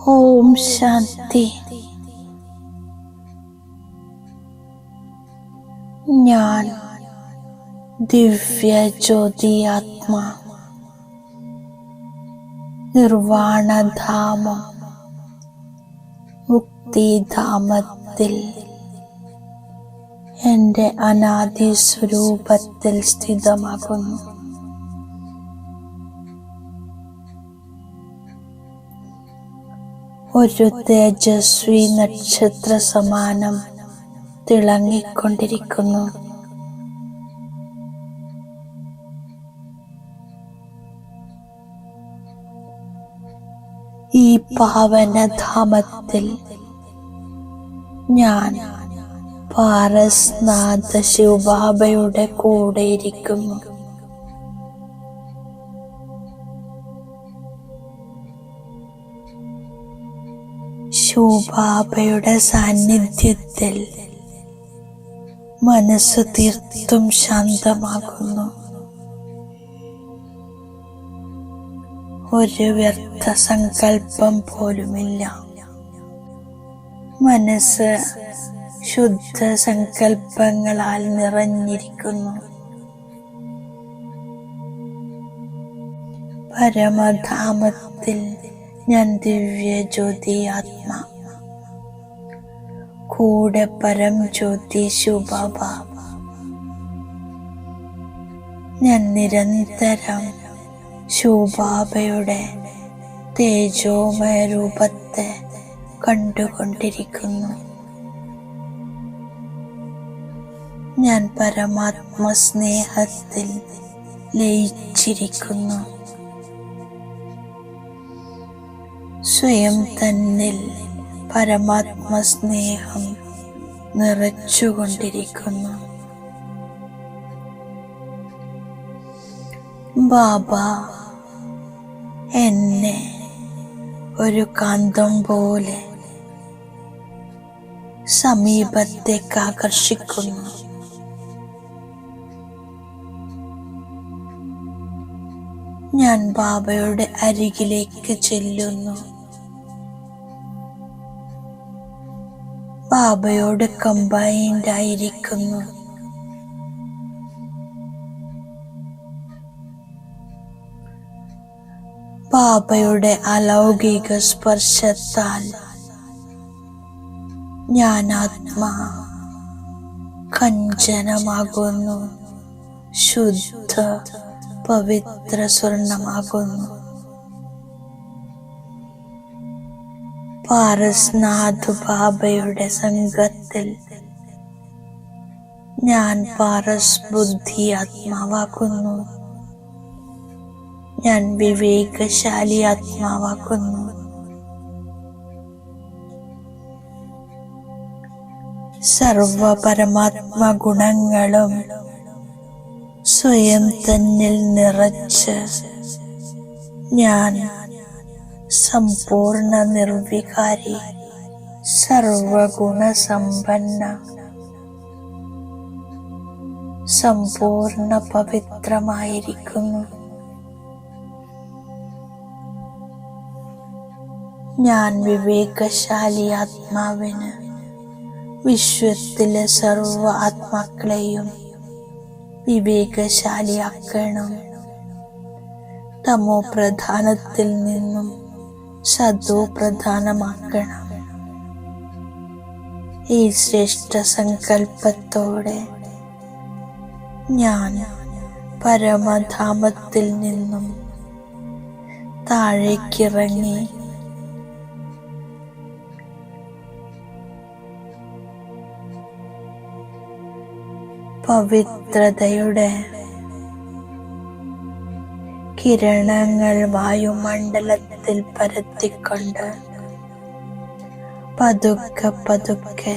ഓം ശാന്തി. ഞാൻ ദിവ്യ ജ്യോതി ആത്മാ നിർവാണധാമം മുക്തിധാമത്തിൽ എൻ്റെ അനാദി സ്വരൂപത്തിൽ സ്ഥിതമാകുന്നു. ഒരു തേജസ്വി നക്ഷത്ര സമാനം തിളങ്ങിക്കൊണ്ടിരിക്കുന്നു. ഈ പാവനധാമത്തിൽ ഞാൻ പാരസ്നാഥ ശിവബാബയുടെ കൂടെ ഇരിക്കുന്നു. ശിവബാബയുടെ സാന്നിധ്യത്തിൽ മനസ്സ് തീർത്തും ശാന്തമാകുന്നു. ഒരു വ്യർത്ഥ സങ്കല്പം പോലുമില്ല. മനസ്സ് ശുദ്ധ സങ്കല്പങ്ങളാൽ നിറഞ്ഞിരിക്കുന്നു. പരമധാമത്തിൽ ഞാൻ ദിവ്യ ജ്യോതി ആത്മാ, കൂടെ പരം ജ്യോതി ശിവബാബ. ഞാൻ നിരന്തരം ശിവബാബയുടെ തേജോമയ രൂപത്തെ കണ്ടുകൊണ്ടിരിക്കുന്നു. ഞാൻ പരമാത്മ സ്നേഹത്തിൽ ലയിച്ചിരിക്കുന്നു. സ്വയം തന്നിൽ പരമാത്മ സ്നേഹം നിറച്ചുകൊണ്ടിരിക്കുന്നു. ബാബ എന്നെ ഒരു കാന്തം പോലെ സമീപത്തേക്ക് ആകർഷിക്കുന്നു. ഞാൻ ബാബയുടെ അരികിലേക്ക് ചെല്ലുന്നു. ബാബയോട് കമ്പൈൻഡ് ആയിരിക്കുന്നു. ബാബയുടെ അലൗകിക സ്പർശത്താൽ ഞാൻ ആത്മാ കഞ്ചനമാകുന്നു, ശുദ്ധ പവിത്ര സ്വർണമാകുന്നു. പാരസ്നാഥ് ബാബയുടെ സംഘത്തിൽ ഞാൻ പാരസ് ബുദ്ധി ആത്മാവാകുന്നു. ഞാൻ വിവേകശാലി ആത്മാവാകുന്നു. സർവ പരമാത്മ ഗുണങ്ങളും സ്വയം തന്നിൽ നിറച്ച് ഞാൻ സമ്പൂർണ്ണ നിർവികാരി, സർവഗുണസമ്പന്ന, സമ്പൂർണ്ണ പവിത്രമായിരിക്കുന്നു. ഞാൻ വിവേകശാലി ആത്മാവിന് വിശ്വത്തിലെ സർവ ആത്മാക്കളെയും വിവേകശാലിയാക്കണം. തമോ പ്രധാനത്തിൽ നിന്നും സതോ പ്രധാനമാക്കണം. ഈ ശ്രേഷ്ഠ സങ്കല്പത്തോടെ ഞാൻ പരമധാമത്തിൽ നിന്നും താഴേക്കിറങ്ങി പവിത്രതയുടെ കിരണങ്ങൾ വായുമണ്ഡലത്തിൽ പരത്തിക്കൊണ്ട് പതുക്കെ പതുക്കെ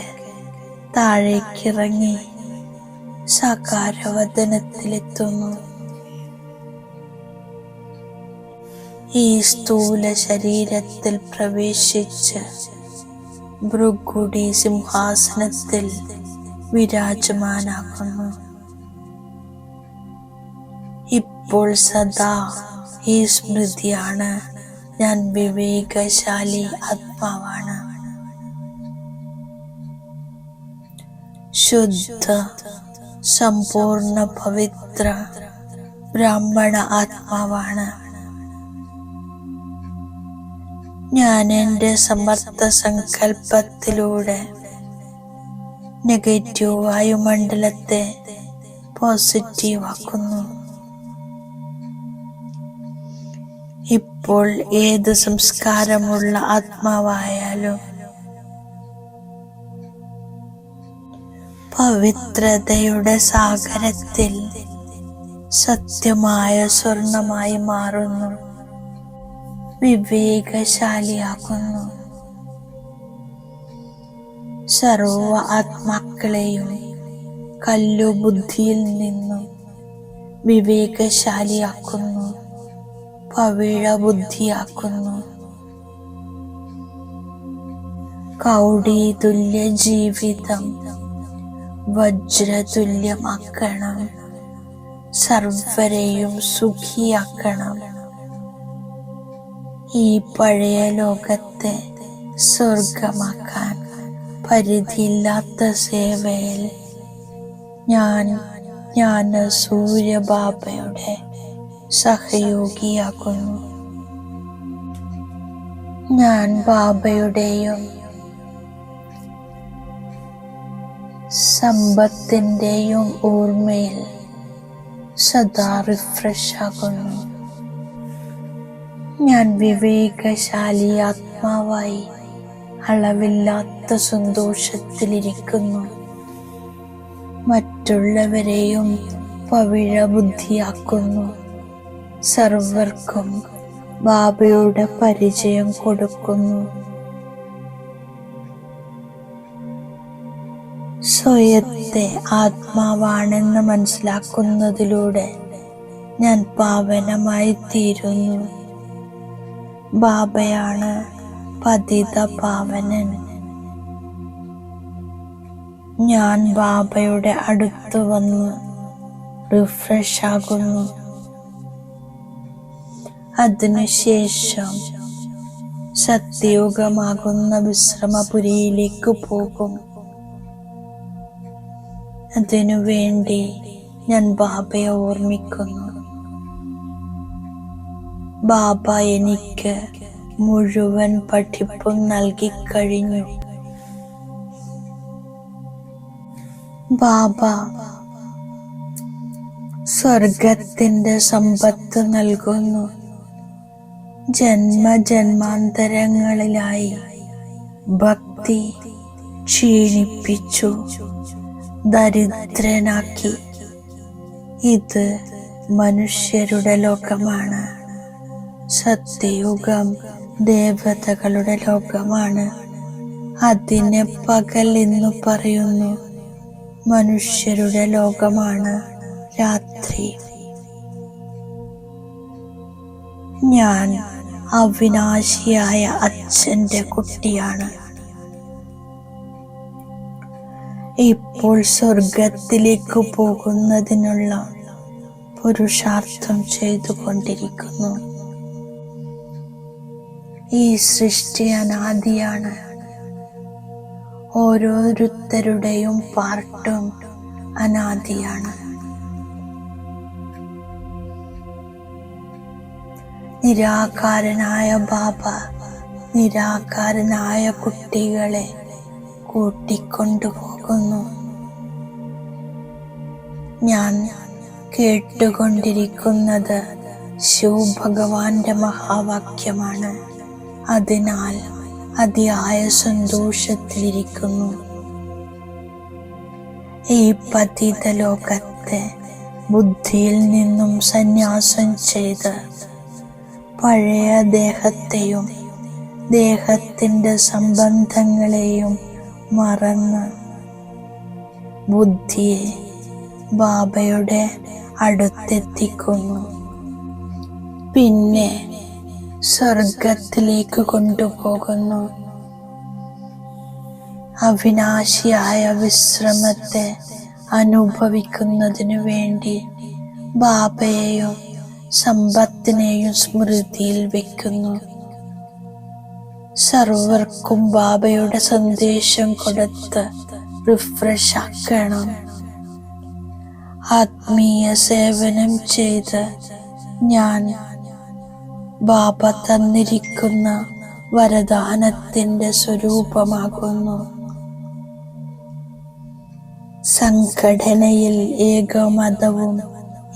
താഴേക്കിറങ്ങി സാകാരവദനത്തിലെത്തുന്നു. ഈ സ്ഥൂല ശരീരത്തിൽ പ്രവേശിച്ച് ഭൃഗുടി സിംഹാസനത്തിൽ വിരാജമാനാകുന്നു. ഇപ്പോൾ സദാ ഈ സ്മൃതിയാണ് ഞാൻ വിവേകശാലി ആത്മാവാണ്. ശുദ്ധ, സമ്പൂർണ്ണ, പവിത്ര ബ്രാഹ്മണ ആത്മാവാണ്. ഞാൻ എൻ്റെ സമർത്ഥ സങ്കല്പത്തിലൂടെ നെഗറ്റീവ് വായുമണ്ഡലത്തെ പോസിറ്റീവ് ആക്കുന്നു. ഇപ്പോൾ ഏത് സംസ്കാരമുള്ള ആത്മാവായാലും പവിത്രതയുടെ സാഗരത്തിൽ സത്യമായ സ്വർണമായി മാറുന്നു, വിവേകശാലിയാക്കുന്നു. സർവ ആത്മാക്കളെയും കല്ലുബുദ്ധിയിൽ നിന്നും വിവേകശാലിയാക്കുന്നു, പവിഴ ബുദ്ധിയാക്കുന്നു. കൗടിതുല്യ ജീവിതം വജ്രതുല്യമാക്കണം, സർവരെയും സുഖിയാക്കണം. ഈ പഴയ ലോകത്തെ സ്വർഗമാക്കാൻ പരിധിയില്ലാത്ത സേവയിൽ ഞാൻ സൂര്യബാബയുടെ സഹയോഗിയാകുന്നു. ഞാൻ ബാബയുടെയും സമ്പത്തിൻ്റെയും ഓർമ്മയിൽ സദാ റിഫ്രഷ് ആകുന്നു. ഞാൻ വിവേകശാലി ആത്മാവായി അളവില്ലാത്ത സന്തോഷത്തിലിരിക്കുന്നു. മറ്റുള്ളവരെയും പവിഴ ബുദ്ധിയാക്കുന്നു. സർവർക്കും ബാബയുടെ പരിചയം കൊടുക്കുന്നു. സ്വയത്തെ ആത്മാവാണെന്ന് മനസ്സിലാക്കുന്നതിലൂടെ ഞാൻ പാവനമായി തീരുന്നു. ബാബയാണ് പതിത പാവനൻ. ഞാൻ ബാബയുടെ അടുത്ത് വന്ന് റിഫ്രഷ് ആകുന്നു. അതിനുശേഷം സത്യയുഗമാകുന്ന വിശ്രമപുരിയിലേക്ക് പോകും. അതിനുവേണ്ടി ഞാൻ ബാബയെ ഓർമ്മിക്കുന്നു. ബാബ എനിക്ക് മുഴുവൻ പഠിപ്പും നൽകിക്കഴിഞ്ഞു. ബാബ സ്വർഗത്തിന്റെ സമ്പത്ത് നൽകുന്നു. ജന്മജന്മാന്തരങ്ങളിലായി ഭക്തി ക്ഷീണിപ്പിച്ചു ദരിദ്രനാക്കി. ഇത് മനുഷ്യരുടെ ലോകമാണ്. സത്യയുഗം ദേവതകളുടെ ലോകമാണ്. അതിനെ പകൽ എന്ന് പറയുന്നു. മനുഷ്യരുടെ ലോകമാണ് രാത്രി. ഞാൻ അവിനാശിയായ അച്ഛൻ്റെ കുട്ടിയാണ്. ഇപ്പോൾ സ്വർഗത്തിലേക്ക് പോകുന്നതിനുള്ള പുരുഷാർത്ഥം ചെയ്തുകൊണ്ടിരിക്കുന്നു. ഈ സൃഷ്ടി അനാദിയാണ്. ഓരോരുത്തരുടെയും പാർട്ടും അനാദിയാണ്. നിരാകാരനായ ബാബ നിരാകാരനായ കുട്ടികളെ കൂട്ടിക്കൊണ്ടുപോകുന്നു. ഞാൻ കേട്ടുകൊണ്ടിരിക്കുന്നത് ശിവഭഗവാന്റെ മഹാവാക്യമാണ്. അതിനാൽ അതിയായ സന്തോഷത്തിലിരിക്കുന്നു. ഈ പതിത ലോകത്തെ ബുദ്ധിയിൽ നിന്നും സന്യാസം ചെയ്ത് പഴയ ദേഹത്തെയും ദേഹത്തിൻ്റെ സംബന്ധങ്ങളെയും മറന്ന് ബുദ്ധിയെ ബാബയുടെ അടുത്തെത്തിക്കുന്നു. പിന്നെ സ്വർഗത്തിലേക്ക് കൊണ്ടുപോകുന്നു. അവിനാശിയായ വിശ്രമത്തെ അനുഭവിക്കുന്നതിനു വേണ്ടി ബാബയെയും സമ്പത്തിനെയും സ്മൃതിയിൽ വെക്കുന്നു. സർവർക്കും ബാബയുടെ സന്ദേശം കൊടുത്ത് റിഫ്രഷ് ആക്കണം. ആത്മീയ സേവനം ചെയ്ത് ഞാൻ ബാബ തന്നിരിക്കുന്ന വരദാനത്തിന്റെ സ്വരൂപമാകുന്നു. സംഘടനയിൽ ഏകമതവും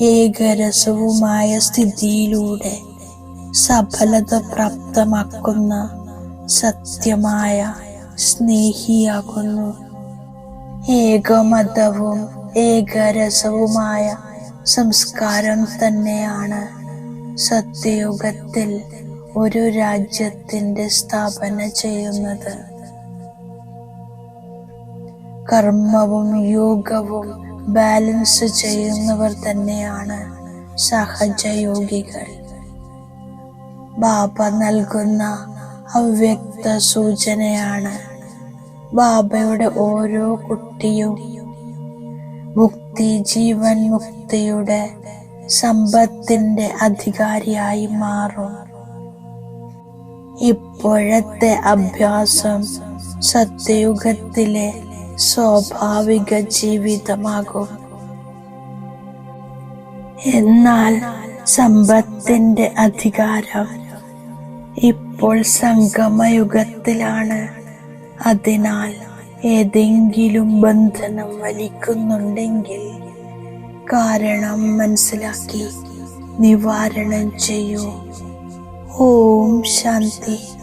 ഏകരസവുമായ സ്ഥിതിയിലൂടെ സഫലത പ്രാപ്തമാക്കുന്ന സത്യമായ സ്നേഹിയാകുന്നു. ഏകമതവും ഏകരസവുമായ സംസ്കാരം തന്നെയാണ് സത്യയുഗത്തിൽ ഒരു രാജ്യത്തിന്റെ സ്ഥാപന ചെയ്യുന്നത്. കർമ്മവും യോഗവും ബാലൻസ് ചെയ്യുന്നവർ തന്നെയാണ് സഹജയോഗികൾ. ബാബ നൽകുന്ന അവ്യക്ത സൂചനയാണ് ബാബയുടെ ഓരോ കുട്ടിയും മുക്തി ജീവൻ മുക്തിയുടെ സമ്പത്തിന്റെ അധികാരിയായി മാറും. ഇപ്പോഴത്തെ അഭ്യാസം സത്യയുഗത്തിലെ സ്വാഭാവിക ജീവിതമാകും. എന്നാൽ സമ്പത്തിന്റെ അധികാരം ഇപ്പോൾ സംഗമയുഗത്തിലാണ്. അതിനാൽ ഏതെങ്കിലും ബന്ധനം വലിക്കുന്നുണ്ടെങ്കിൽ കാരണം മനസ്സിലാക്കി നിവാരണം ചെയ്യൂ. ഓം ശാന്തി.